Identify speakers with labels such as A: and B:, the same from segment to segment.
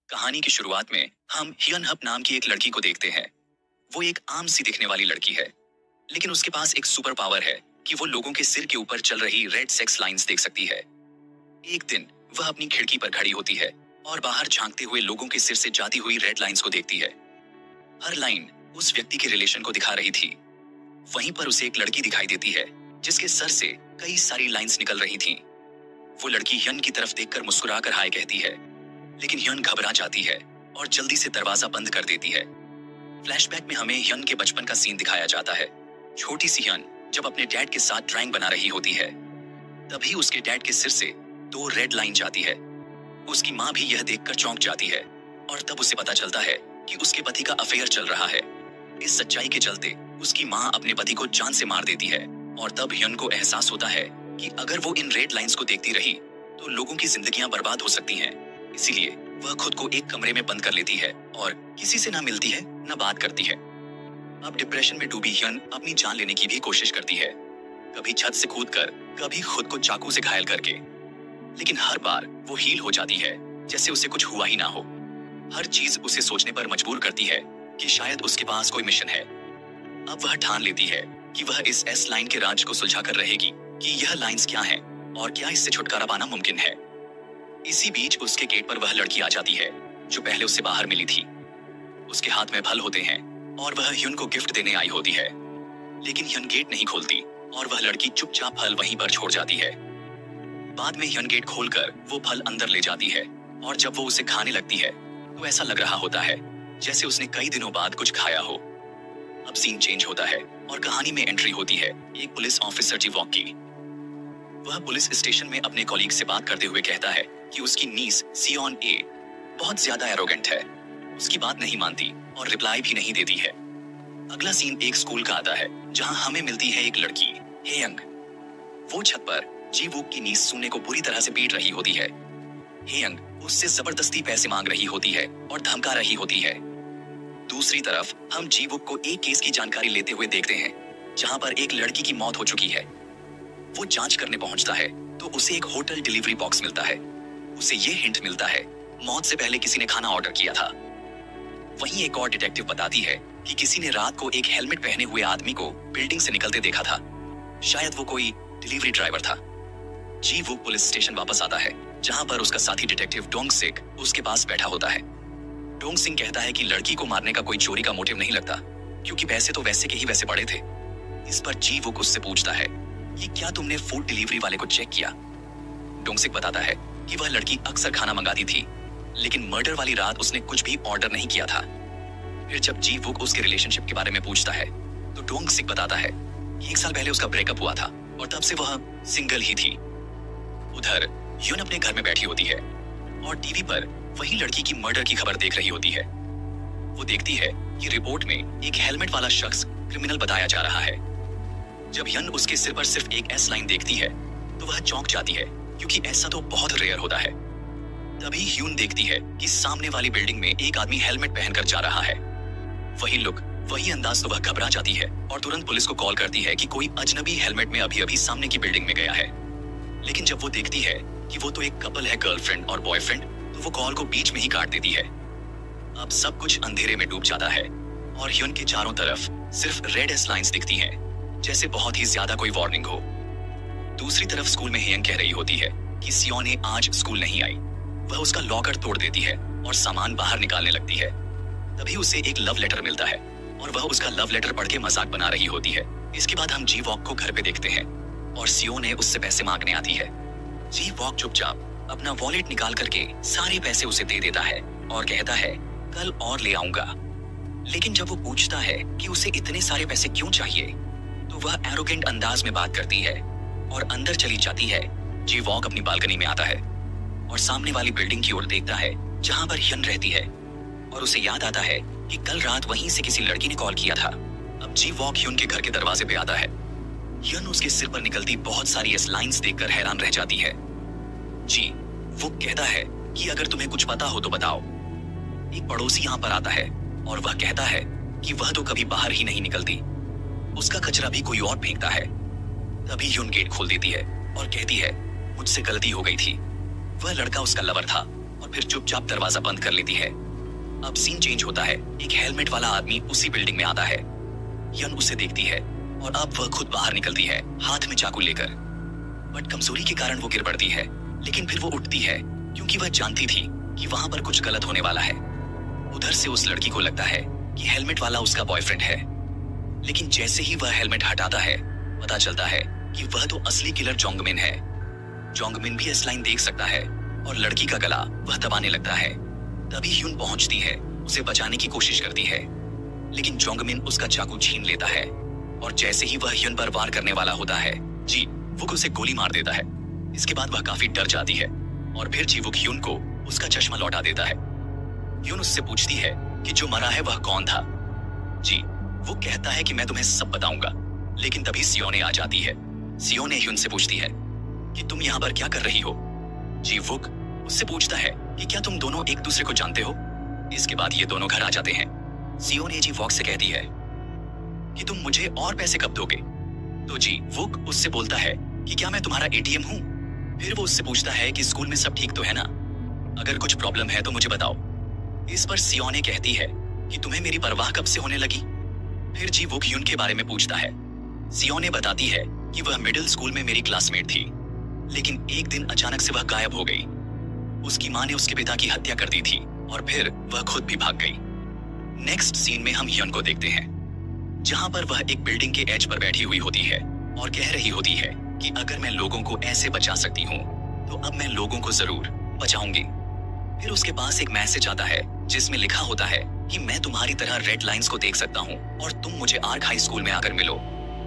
A: कहानी की शुरुआत में हम हियन हप नाम की एक लड़की को देखते हैं। वो एक आम सी दिखने वाली लड़की है, लेकिन उसके पास एक सुपर पावर है कि वो लोगों के सिर के ऊपर चल रही रेड सेक्स लाइंस देख सकती है। एक दिन वह अपनी खिड़की पर खड़ी होती है और बाहर झांकते हुए लोगों के सिर से जाती हुई रेड लाइंस को देखती है। हर लाइन उस व्यक्ति के रिलेशन को दिखा रही थी। वहीं पर उसे एक लड़की दिखाई देती है जिसके सर से कई सारी लाइंस निकल रही थीं। वो लड़की हियन की तरफ देखकर मुस्कुराकर हाय कहती है, लेकिन हियन घबरा जाती है और जल्दी से दरवाजा बंद कर देती है। फ्लैशबैक में हमें हियन के बचपन का सीन दिखाया जाता है। छोटी सी हियन जब अपने डैड के साथ ड्राइंग बना रही होती है, तभी उसके डैड के सिर से 2 रेड लाइन जाती है। उसकी माँ भी यह देखकर चौंक जाती है और तब उसे पता चलता है कि उसके पति का अफेयर चल रहा है। इस सच्चाई के चलते उसकी माँ अपने पति को जान से मार देती है और तब हियन को एहसास होता है कि अगर वो इन रेड लाइंस को देखती रही तो लोगों की जिंदगियां बर्बाद हो सकती हैं। इसीलिए वह खुद को एक कमरे में बंद कर लेती है और किसी से ना मिलती है ना बात करती है। अब डिप्रेशन में डूबी हियन अपनी जान लेने की भी कोशिश करती है, कभी छत से कूदकर, कभी खुद को चाकू से घायल करके। लेकिन हर बार वो हील हो जाती है जैसे उसे कुछ हुआ ही ना हो। हर चीज उसे सोचने पर मजबूर करती है कि शायद उसके पास कोई मिशन है। अब वह ठान लेती है कि वह इस एस लाइन के राज को सुलझा कर रहेगी कि यह लाइंस क्या हैं और क्या इससे छुटकारा पाना मुमकिन है। इसी बीच उसके गेट पर वह लड़की आ जाती है जो पहले उससे बाहर मिली थी। उसके हाथ में फल होते हैं और वह हियन को गिफ्ट देने आई होती है, लेकिन हियन गेट नहीं खोलती और वह लड़की चुपचाप फल वहीं पर छोड़ जाती है। बाद में हियन गेट खोलकर वो फल अंदर ले जाती है और जब वो उसे खाने लगती है तो ऐसा लग रहा होता है जैसे उसने कई दिनों बाद कुछ खाया हो। अब सीन चेंज होता है और कहानी में एंट्री होती है एक पुलिस ऑफिसर जी वॉक की। वह पुलिस स्टेशन में अपने कॉलीग से बात करते हुए कहता है कि उसकी नीस सियोन ए बहुत ज्यादा एरोगेंट है, उसकी बात नहीं मानती और रिप्लाई भी नहीं देती है। अगला सीन एक स्कूल का आता है जहां हमें मिलती है एक लड़की हेयंग। वो छत पर जी वूक की नीस सुनने को बुरी तरह से पीट रही होती है। हेयंग उससे जबरदस्ती पैसे मांग रही होती है और धमका रही होती है। दूसरी तरफ हम जी वुक को एक केस की जानकारी लेते हुए देखते हैं जहां पर एक लड़की की मौत हो चुकी है। वो जांच करने पहुंचता है तो उसे एक होटल डिलीवरी बॉक्स मिलता है। उसे ये हिंट मिलता है मौत से पहले किसी ने खाना ऑर्डर किया था। वहीं एक और डिटेक्टिव बताती है कि किसी ने रात को एक हेलमेट पहने हुए आदमी को बिल्डिंग से निकलते देखा था। शायद वो कोई डिलीवरी ड्राइवर था। जी वुक पुलिस स्टेशन वापस आता है जहां पर उसका साथी डिटेक्टिव डोंग सिक उसके पास बैठा होता है। डोंग सिंह कहता है कि लड़की को मारने का कोई चोरी का मोटिव नहीं लगता, क्योंकि पैसे तो वैसे के ही वैसे पड़े थे। इस पर जी वुक उससे पूछता है कि क्या तुमने फूड डिलीवरी वाले को चेक किया। डोंग सिंह बताता है कि वह लड़की अक्सर खाना मंगाती थी, लेकिन मर्डर वाली रात उसने कुछ भी ऑर्डर नहीं किया था। फिर जब जी वुक उसके रिलेशनशिप के बारे में पूछता है तो डोंग सिंह बताता है कि 1 साल पहले उसका ब्रेकअप हुआ था और तब से वह सिंगल ही थी। उधर यून अपने घर में बैठी होती है और टीवी पर वही लड़की की मर्डर की खबर देख रही होती है। वो देखती है कि रिपोर्ट में एक हेलमेट वाला शख्स क्रिमिनल बताया जा रहा है। जब यन उसके सिर पर सिर्फ एक एस लाइन देखती है तो वह चौंक जाती है, क्योंकि ऐसा तो बहुत रेयर होता है। तभी ह्यून देखती है कि सामने वाली बिल्डिंग में एक आदमी हेलमेट पहनकर जा रहा है। वही लुक, वही अंदाज, तो वह घबरा जाती है और तुरंत पुलिस को कॉल करती है कि कोई अजनबी हेलमेट में अभी अभी सामने की बिल्डिंग में गया है। लेकिन जब वो देखती है कि वो तो एक कपल है, गर्लफ्रेंड और बॉयफ्रेंड, तो वो कॉल को बीच में ही काट देती है। अब सब कुछ अंधेरे में डूब जाता है और ह्यून के चारों तरफ सिर्फ रेड एस लाइंस दिखती हैं, जैसे बहुत ही ज्यादा कोई वार्निंग हो। दूसरी तरफ स्कूल में हेयंग कह रही होती है कि सियोने आज स्कूल नहीं आई। वह उसका लॉकर तोड़ देती है और सामान बाहर निकालने लगती है। तभी उसे एक लव लेटर मिलता है और वह उसका लव लेटर पढ़ के मजाक बना रही होती है। इसके बाद हम जी वॉक को घर पे देखते हैं और सियोने उससे पैसे मांगने आती है। जी वॉक चुपचाप अपना वॉलेट निकाल करके सारे पैसे उसे दे देता है और कहता है कल और ले आऊंगा। लेकिन जब वो पूछता है कि उसे इतने सारे पैसे क्यों चाहिए, तो वह एरोगेंट अंदाज में बात करती है और अंदर चली जाती है। जी वॉक अपनी बालकनी में आता है और सामने वाली बिल्डिंग की ओर देखता है जहां पर ह्यन रहती है, और उसे याद आता है कि कल रात वहीं से किसी लड़की ने कॉल किया था। अब जी वॉक ह्यन के घर के दरवाजे पे आता है। ह्यन उसके सिर पर निकलती बहुत सारी एस लाइंस देखकर हैरान रह जाती है। जी वो कहता है कि अगर तुम्हें कुछ पता हो तो बताओ। एक पड़ोसी यहाँ पर आता है और वह कहता है कि वह तो कभी बाहर ही नहीं निकलती, उसका कचरा भी कोई और फेंकता है। तभी ह्यून गेट खोल देती है और कहती है मुझसे गलती हो गई थी, वह लड़का उसका लवर था और फिर चुपचाप दरवाजा बंद कर लेती है। अब सीन चेंज होता है। एक हेलमेट वाला आदमी उसी बिल्डिंग में आता है। यन उसे देखती है और अब वह खुद बाहर निकलती है, हाथ में चाकू लेकर। बट कमजोरी के कारण वो गिर पड़ती है, लेकिन फिर वो उठती है क्योंकि वह जानती थी कि वहां पर कुछ गलत होने वाला है। उधर से उस लड़की को लगता है कि हेलमेट वाला उसका बॉयफ्रेंड है, लेकिन जैसे ही वह हेलमेट हटाता है, पता चलता है कि वह तो असली किलर जोंगमिन है। जोंगमिन भी इस लाइन देख सकता है और लड़की का गला वह दबाने लगता है। तभी ह्यून पहुंचती है, उसे बचाने की कोशिश करती है, लेकिन जोंगमिन उसका चाकू छीन लेता है और जैसे ही वह ह्यून पर वार करने वाला होता है, जी वुक उसे गोली मार देता है। इसके बाद वह काफी डर जाती है और फिर जी वुक ह्यून को उसका चश्मा लौटा देता है। ह्यून उससे पूछती है कि जो मरा है वह कौन था। जी वो कहता है कि मैं तुम्हें सब बताऊंगा, लेकिन तभी सियोने आ जाती है। सियोने ह्यून से पूछती है कि तुम यहाँ पर क्या कर रही हो। जी वुक उससे पूछता है कि क्या तुम दोनों एक दूसरे को जानते हो। इसके बाद ये दोनों घर आ जाते हैं। सियोने जी वॉक से कहती है कि तुम मुझे और पैसे कब दोगे। तो जी वुक उससे बोलता है कि क्या मैं तुम्हारा एटीएम हूँ। फिर वो उससे पूछता है कि स्कूल में सब ठीक तो है ना, अगर कुछ प्रॉब्लम है तो मुझे बताओ। इस पर सियोने कहती है कि तुम्हें मेरी परवाह कब से होने लगी। फिर जी वुक ह्यून के बारे में पूछता है। सियोने बताती है कि वह मिडिल स्कूल में मेरी क्लासमेट थी, लेकिन एक दिन अचानक से वह गायब हो गई। उसकी माँ ने उसके पिता की हत्या कर दी थी और फिर वह खुद भी भाग गई। नेक्स्ट सीन में हम ह्यून को देखते हैं, जहां पर वह एक बिल्डिंग के एज पर बैठी हुई होती है और कह रही होती है कि अगर मैं लोगों को ऐसे बचा सकती हूँ तो अब मैं लोगों को जरूर बचाऊंगी। फिर उसके पास एक मैसेज आता है जिसमें लिखा होता है कि मैं तुम्हारी तरह रेड लाइंस को देख सकता हूँ और तुम मुझे आर्क हाई स्कूल में आकर मिलो।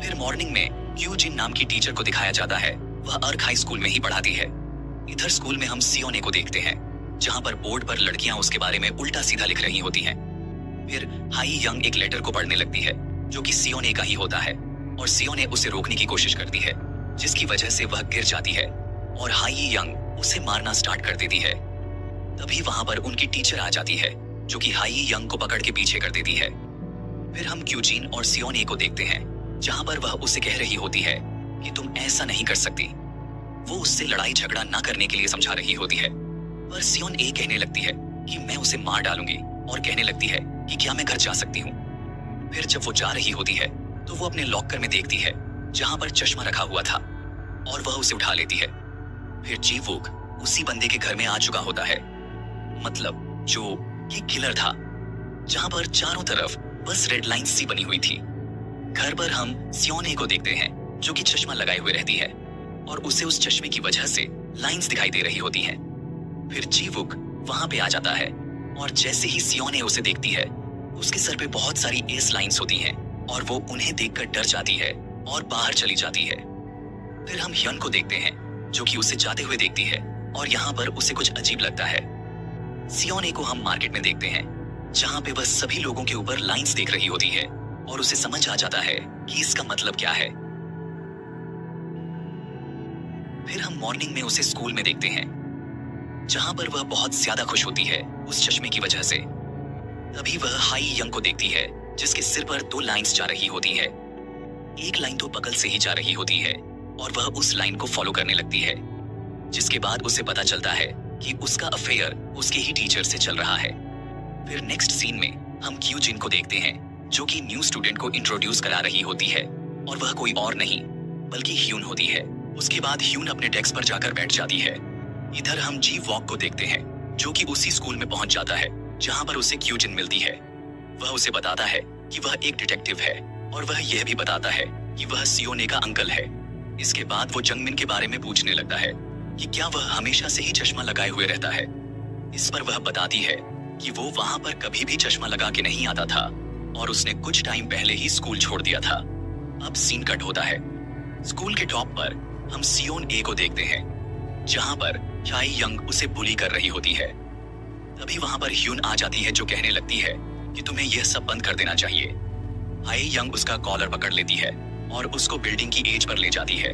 A: फिर मॉर्निंग में क्यू जिन नाम की टीचर को दिखाया जाता है, वह आर्क हाई स्कूल में ही पढ़ाती है। इधर स्कूल में हम सियोने को देखते हैं, जहां पर बोर्ड पर लड़कियां उसके बारे में उल्टा सीधा लिख रही होती हैं। फिर हाई यंग एक लेटर को पढ़ने लगती है जो कि सियोने का ही होता है और सियोने उसे रोकने की कोशिश करती है, जिसकी वजह से वह गिर जाती है और हाई यंग उसे मारना स्टार्ट कर देती है। तभी वहां पर उनकी टीचर आ जाती है जो कि हाई यंग को पकड़ के पीछे कर देती है। फिर हम क्यूजिन और सियोने को देखते हैं, जहां पर वह उसे कह रही होती है कि तुम ऐसा नहीं कर सकती। वो उससे लड़ाई झगड़ा ना करने के लिए समझा रही होती है, पर सियोन ए कहने लगती है कि मैं उसे मार डालूंगी और कहने लगती है कि क्या मैं घर जा सकती हूँ। फिर जब वो जा रही होती है तो वो अपने लॉकर में देखती है जहां पर चश्मा रखा हुआ था और वह उसे उठा लेती है। फिर जी वुक उसी बंदे के घर में आ चुका होता है, मतलब जो कि किलर था, जहां पर चारों तरफ बस रेड लाइन सी बनी हुई थी। घर पर हम सियोने को देखते हैं जो कि चश्मा लगाए हुए रहती है और उसे उस चश्मे की वजह से लाइंस दिखाई दे रही होती हैं। फिर जी वुक वहां पे आ जाता है और जैसे ही सियोने उसे देखती है, उसके सर पे बहुत सारी एस लाइंस होती हैं और वो उन्हें देखकर डर जाती है और बाहर चली जाती है। फिर हम ह्यून को देखते हैं जो कि उसे जाते हुए देखती है और यहाँ पर उसे कुछ अजीब लगता है। सियोने को हम मार्केट में देखते हैं, जहाँ पे वह सभी लोगों के ऊपर लाइंस देख रही होती है और उसे समझ आ जाता है कि इसका मतलब क्या है। फिर हम मॉर्निंग में उसे स्कूल में देखते हैं, जहां पर वह बहुत ज्यादा खुश होती है उस चश्मे की वजह से। तभी वह हाई यंग को देखती है जिसके सिर पर 2 लाइंस जा रही होती है। एक लाइन तो बगल से ही जा रही होती है और वह उस लाइन को फॉलो करने लगती है, जिसके बाद उसे पता चलता है कि उसका अफेयर उसके ही टीचर से चल रहा है। फिर नेक्स्ट सीन में हम क्यू जिन को देखते हैं जो कि न्यू स्टूडेंट को इंट्रोड्यूस करा रही होती है और वह कोई और नहीं बल्कि ह्यून होती है। उसके बाद ह्यून अपने डेस्क पर जाकर बैठ जाती है। इधर हम जी वॉक को देखते हैं जो कि उसी स्कूल में पहुंच जाता है जहां पर उसे क्यू जिन मिलती है। वह उसे बताता है कि वह एक डिटेक्टिव है और वह यह भी बताता है कि वह सियोने का अंकल है। इसके बाद वो जंगमिन के बारे में पूछने लगता है कि क्या वह हमेशा से ही चश्मा लगाए हुए रहता है। इस पर वह बताती है कि वो वहां पर कभी भी चश्मा लगा के नहीं आता था और उसने कुछ टाइम पहले ही स्कूल छोड़ दिया था। अब सीन कट होता है। स्कूल के टॉप पर हम सियोन ए को देखते हैं, जहां पर चाई यंग उसे बुली कर रही होती है। तभी वहां पर ह्यून आ जाती है जो कहने लगती है कि तुम्हें यह सब बंद कर देना चाहिए। हाई यंग उसका कॉलर पकड़ लेती है और उसको बिल्डिंग की एज पर ले जाती है,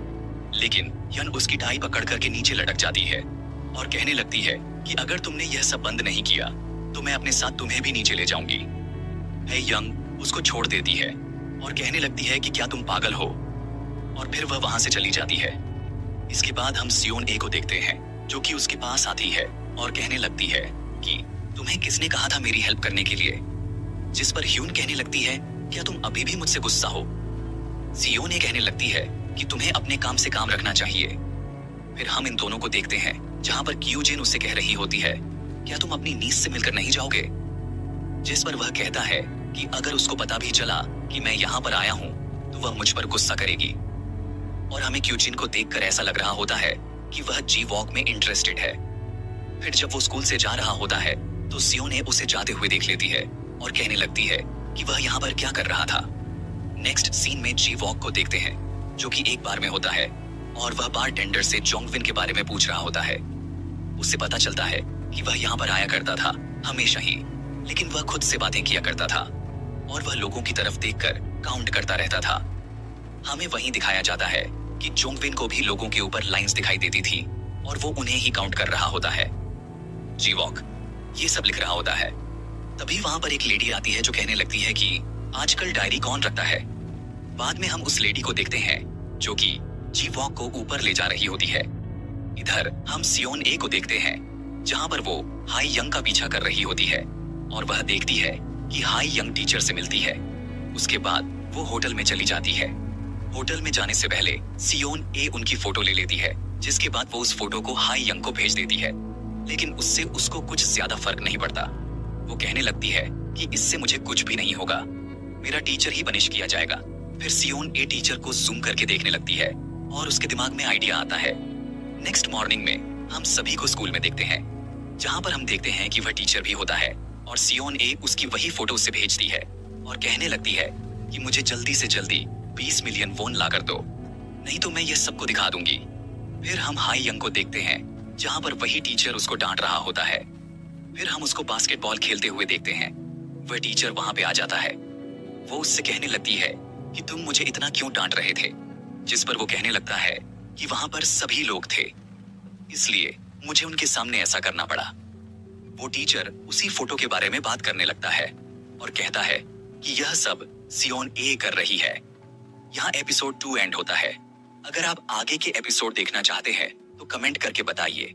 A: लेकिन यन उसकी टाई पकड़ करके नीचे लटक जाती है और कहने लगती है कि अगर तुमने यह सब बंद नहीं किया तो मैं अपने साथ तुम्हें भी नीचे ले जाऊंगी। हाई यंग उसको छोड़ देती है और कहने लगती है कि क्या तुम पागल हो, और फिर वह वहां से चली जाती है। इसके बाद हम सियोन ए को देखते हैं जो कि उसके पास आती है और कहने लगती है कि तुम्हें किसने कहा था मेरी हेल्प करने के लिए। जिस पर ह्यून कहने लगती है, क्या तुम अभी भी मुझसे गुस्सा हो? सियोने कहने लगती है कि तुम्हें अपने काम से काम रखना चाहिए। फिर हम इन दोनों को देखते हैं जहां पर क्यूजिन उससे कह रही होती है, क्या तुम अपनी नीस से मिलकर नहीं जाओगे? जिस पर वह कहता है कि अगर उसको पता भी चला कि मैं यहाँ पर आया हूँ तो वह मुझ पर गुस्सा करेगी। और हमें क्यूजिन को देखकर ऐसा लग रहा होता है कि वह जी वॉक में इंटरेस्टेड है। फिर जब वो स्कूल से जा रहा होता है तो सियोने उसे जाते हुए देख लेती है और कहने लगती है कि वह यहाँ पर क्या कर रहा था। नेक्स्ट सीन में जी वॉक को देखते हैं जो कि एक बार में होता है और वह बारटेंडर से जोंगविन के बारे में पूछ रहा होता है। उससे पता चलता है कि वह यहाँ पर आया करता था हमेशा ही, लेकिन वह खुद से बातें किया करता था और वह लोगों की तरफ देखकर काउंट करता रहता था। हमें वहीं दिखाया जाता है कि जोंगविन को भी लोगों के ऊपर लाइंस दिखाई देती थी और वो उन्हें ही काउंट कर रहा होता है। जी वॉक ये सब लिख रहा होता है। तभी वहां पर एक लेडी आती है जो कहने लगती है कि आजकल डायरी कौन रखता है। बाद में हम उस लेडी को देखते हैं जो कि जी वॉक को ऊपर ले जा रही होती है। इधर हम सियोन ए को देखते हैं जहां पर वो हाई यंग का पीछा कर रही होती है और वह देखती है कि हाई यंग टीचर से मिलती है। उसके बाद वो होटल में चली जाती है। होटल में जाने से पहले सियोन ए उनकी फोटो ले लेती है, जिसके बाद वो उस फोटो को हाई यंग को भेज देती है, लेकिन उससे उसको कुछ ज्यादा फर्क नहीं पड़ता। वो कहने लगती है कि इससे मुझे कुछ भी नहीं होगा, मेरा टीचर ही पनिश किया जाएगा। फिर सियोन ए टीचर को जूम करके देखने लगती है और उसके दिमाग में आइडिया आता है। नेक्स्ट मॉर्निंग में हम सभी को स्कूल में देखते हैं जहां पर हम देखते हैं कि वह टीचर भी होता है और सियोन ए उसकी वही फोटो उसे भेजती है और कहने लगती है कि मुझे जल्दी से जल्दी 20 मिलियन वोन ला कर दो, नहीं तो मैं ये सबको दिखा दूंगी। फिर हम हाई यंग को देखते हैं जहां पर वही टीचर उसको डांट रहा होता है। फिर हम उसको बास्केटबॉल खेलते हुए देखते हैं। वह टीचर वहां पे आ जाता है। वो उससे कहने लगती है कि तुम मुझे इतना क्यों डांट रहे थे, जिस पर वो कहने लगता है कि वहां पर सभी लोग थे, इसलिए मुझे उनके सामने ऐसा करना पड़ा। वो टीचर उसी फोटो के बारे में बात करने लगता है और कहता है कि यह सब सियोन ए कर रही है। यहाँ एपिसोड 2 एंड होता है। अगर आप आगे के एपिसोड देखना चाहते हैं तो कमेंट करके बताइए।